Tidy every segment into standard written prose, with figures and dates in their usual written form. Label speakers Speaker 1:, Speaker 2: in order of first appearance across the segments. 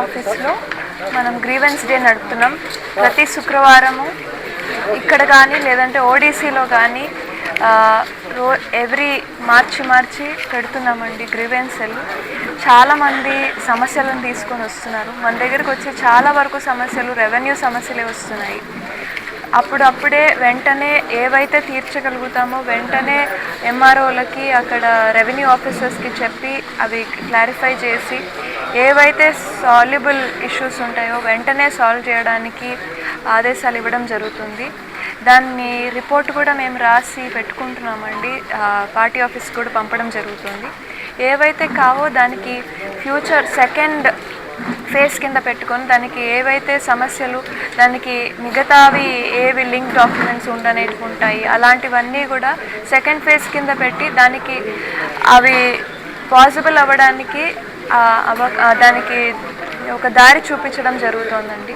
Speaker 1: ఆఫీస్లో మనం grievance day నడుపుతున్నాం. ప్రతి శుక్రవారము ఇక్కడ కానీ లేదంటే ఓడిసిలో కానీ ఎవ్రీ మార్చి పెడుతున్నామండి గ్రీవెన్స్ సెల్. చాలామంది సమస్యలను తీసుకొని వస్తున్నారు. మన దగ్గరికి వచ్చే చాలా వరకు సమస్యలు రెవెన్యూ సమస్యలే వస్తున్నాయి. అప్పుడప్పుడే వెంటనే ఏవైతే తీర్చగలుగుతామో వెంటనే ఎంఆర్ఓలకి అక్కడ రెవెన్యూ ఆఫీసర్స్కి చెప్పి అవి క్లారిఫై చేసి ఏవైతే సాల్యుబుల్ ఇష్యూస్ ఉంటాయో వెంటనే సాల్వ్ చేయడానికి ఆదేశాలు ఇవ్వడం జరుగుతుంది. దాన్ని రిపోర్ట్ కూడా మేము రాసి పెట్టుకుంటున్నామండి. పార్టీ ఆఫీస్ కూడా పంపడం జరుగుతుంది. ఏవైతే కావో దానికి ఫ్యూచర్ సెకండ్ ఫేస్ కింద పెట్టుకొని దానికి ఏవైతే సమస్యలు దానికి మిగతావి ఏవి లింక్ డాక్యుమెంట్స్ ఉండనేటివి ఉంటాయి అలాంటివన్నీ కూడా సెకండ్ ఫేజ్ కింద పెట్టి దానికి అవి పాసిబుల్ అవ్వడానికి దానికి ఒక దారి చూపించడం జరుగుతుందండి.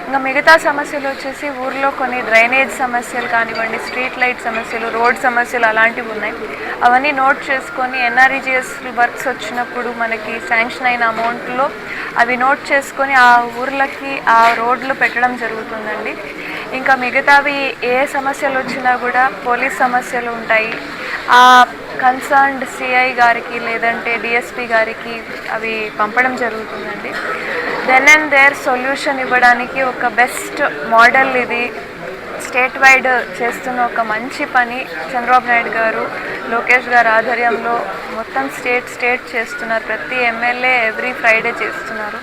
Speaker 1: ఇంకా మిగతా సమస్యలు వచ్చేసి ఊర్లో కొన్ని డ్రైనేజ్ సమస్యలు కానివ్వండి, స్ట్రీట్ లైట్ సమస్యలు, రోడ్ సమస్యలు అలాంటివి ఉన్నాయి. అవన్నీ నోట్ చేసుకొని ఎన్ఆర్ఈజిఎస్ వర్క్స్ వచ్చినప్పుడు మనకి శాంక్షన్ అయిన అమౌంట్లో అవి నోట్ చేసుకొని ఆ ఊర్లకి ఆ రోడ్లు పెట్టడం జరుగుతుందండి. ఇంకా మిగతావి ఏ సమస్యలు వచ్చినా కూడా పోలీస్ సమస్యలు ఉంటాయి. ఆ కన్సర్న్డ్ సిఐ గారికి లేదంటే డిఎస్పి గారికి అవి పంపడం జరుగుతుందండి. దెన్ అండ్ దేర్ సొల్యూషన్ ఇవ్వడానికి ఒక బెస్ట్ మోడల్ ఇది. స్టేట్ వైడ్ చేస్తున్న ఒక మంచి పని చంద్రబాబు నాయుడు గారు, లోకేష్ గారు ఆధ్వర్యంలో మొత్తం స్టేట్ చేస్తున్నారు. ప్రతి ఎమ్మెల్యే ఎవ్రీ ఫ్రైడే చేస్తున్నారు.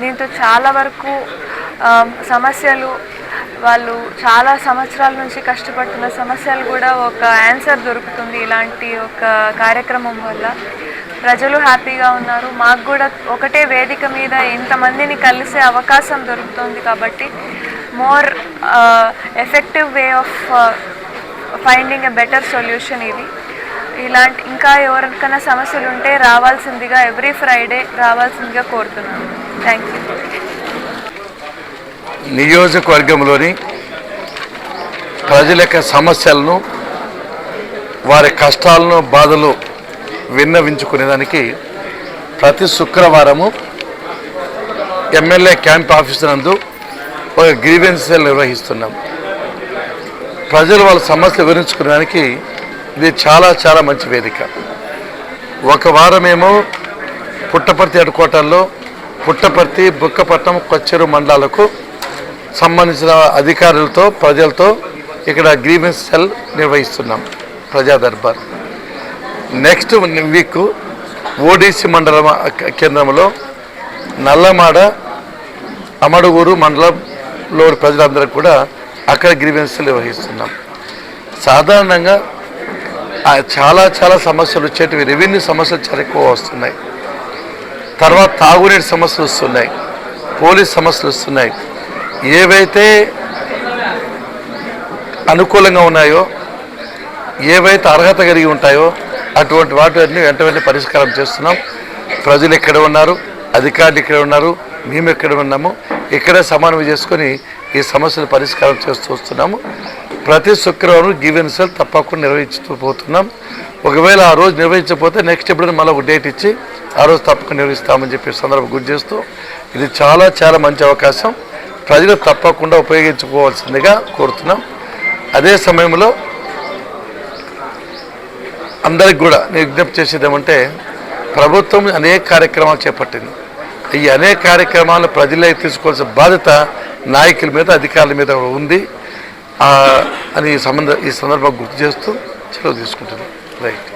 Speaker 1: దీంతో చాలా వరకు సమస్యలు వాళ్ళు చాలా సంవత్సరాల నుంచి కష్టపడుతున్న సమస్యలు కూడా ఒక ఆన్సర్ దొరుకుతుంది ఇలాంటి ఒక కార్యక్రమం వల్ల. ప్రజలు హ్యాపీగా ఉన్నారు. మాకు కూడా ఒకటే వేదిక మీద ఇంతమందిని కలిసే అవకాశం దొరుకుతుంది కాబట్టి more effective way of finding a better solution ఇది. ఇలాంటి ఇంకా ఎవరికైనా సమస్యలు ఉంటే రావాల్సిందిగా ఎవ్రీ ఫ్రైడే రావాల్సిందిగా కోరుతున్నాను. Thank you.
Speaker 2: నియోజకవర్గంలోని ప్రజల యొక్క సమస్యలను, వారి కష్టాలను, బాధలు విన్నవించుకునేదానికి ప్రతి శుక్రవారము ఎమ్మెల్యే క్యాంప్ ఆఫీస్ నందు ఒక గ్రీవెన్స్ సెల్ నిర్వహిస్తున్నాం. ప్రజలు వాళ్ళ సమస్యలు వివరించుకునేదానికి ఇది చాలా మంచి వేదిక. ఒక వారమేమో పుట్టపర్తి హెడ్ క్వార్టర్లో పుట్టపర్తి, బుక్కపట్నం, కొచ్చెరు మండలాలకు సంబంధించిన అధికారులతో ప్రజలతో ఇక్కడ గ్రీవెన్స్ సెల్ నిర్వహిస్తున్నాం, ప్రజా దర్బార్. నెక్స్ట్ వీక్ ఓడిసి మండలం కేంద్రంలో నల్లమాడ, అమడుగూరు మండలంలో ప్రజలందరికీ కూడా అక్కడ గ్రీవెన్స్ సెల్ నిర్వహిస్తున్నాం. సాధారణంగా చాలా సమస్యలు వచ్చేటివి. రెవెన్యూ సమస్యలు చాలా ఎక్కువ వస్తున్నాయి. తర్వాత తాగునీటి సమస్యలు వస్తున్నాయి, పోలీస్ సమస్యలు వస్తున్నాయి. ఏవైతే అనుకూలంగా ఉన్నాయో, ఏవైతే అర్హత కలిగి ఉంటాయో అటువంటి వాటిని వెంటనే పరిష్కారం చేస్తున్నాం. ప్రజలు ఎక్కడ ఉన్నారు, అధికారులు ఇక్కడ ఉన్నారు, మేము ఎక్కడ ఉన్నాము, ఇక్కడే సమన్వయం చేసుకొని ఈ సమస్యలు పరిష్కారం చేస్తూ వస్తున్నాము. ప్రతి శుక్రవారం గ్రీవెన్స్ సెల్ తప్పకుండా నిర్వహిస్తూ పోతున్నాం. ఒకవేళ ఆ రోజు నిర్వహించకపోతే నెక్స్ట్ ఎప్పుడైనా మళ్ళీ ఒక డేట్ ఇచ్చి ఆ రోజు తప్పకుండా నిర్వహిస్తామని చెప్పి సందర్భం గుర్తు చేస్తూ ఇది చాలా మంచి అవకాశం. ప్రజలు తప్పకుండా ఉపయోగించుకోవాల్సిందిగా కోరుతున్నాం. అదే సమయంలో అందరికి కూడా నేను విజ్ఞప్తి చేసేది ఏమంటే, ప్రభుత్వం అనేక కార్యక్రమాలు చేపట్టింది. ఈ అనేక కార్యక్రమాలు ప్రజలే తీసుకోవాల్సిన బాధ్యత నాయకుల మీద, అధికారుల మీద ఉంది అని ఈ సందర్భంగా గుర్తు చేస్తూ సెలవు తీసుకుంటున్నాం. రైట్.